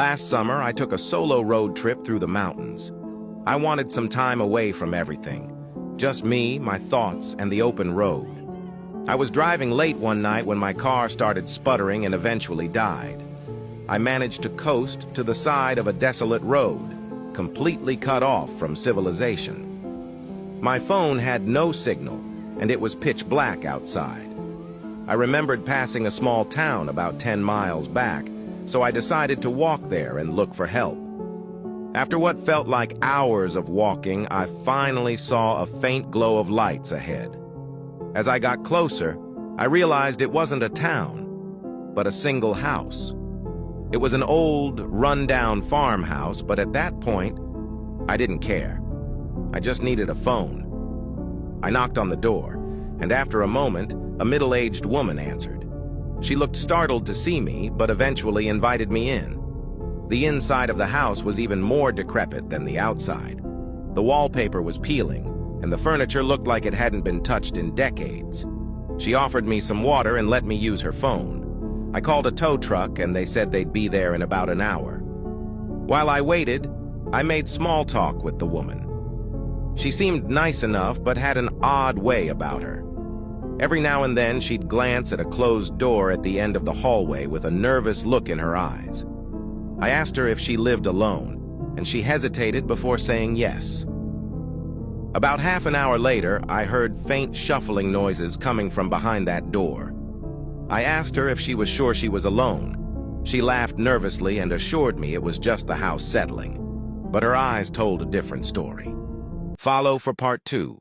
Last summer, I took a solo road trip through the mountains. I wanted some time away from everything. Just me, my thoughts, and the open road. I was driving late one night when my car started sputtering and eventually died. I managed to coast to the side of a desolate road, completely cut off from civilization. My phone had no signal, and it was pitch black outside. I remembered passing a small town about 10 miles back, so I decided to walk there and look for help. After what felt like hours of walking, I finally saw a faint glow of lights ahead. As I got closer, I realized it wasn't a town, but a single house. It was an old, run-down farmhouse, but at that point, I didn't care. I just needed a phone. I knocked on the door, and after a moment, a middle-aged woman answered. She looked startled to see me, but eventually invited me in. The inside of the house was even more decrepit than the outside. The wallpaper was peeling, and the furniture looked like it hadn't been touched in decades. She offered me some water and let me use her phone. I called a tow truck, and they said they'd be there in about an hour. While I waited, I made small talk with the woman. She seemed nice enough, but had an odd way about her. Every now and then, she'd glance at a closed door at the end of the hallway with a nervous look in her eyes. I asked her if she lived alone, and she hesitated before saying yes. About half an hour later, I heard faint shuffling noises coming from behind that door. I asked her if she was sure she was alone. She laughed nervously and assured me it was just the house settling, but her eyes told a different story. Follow for part 2.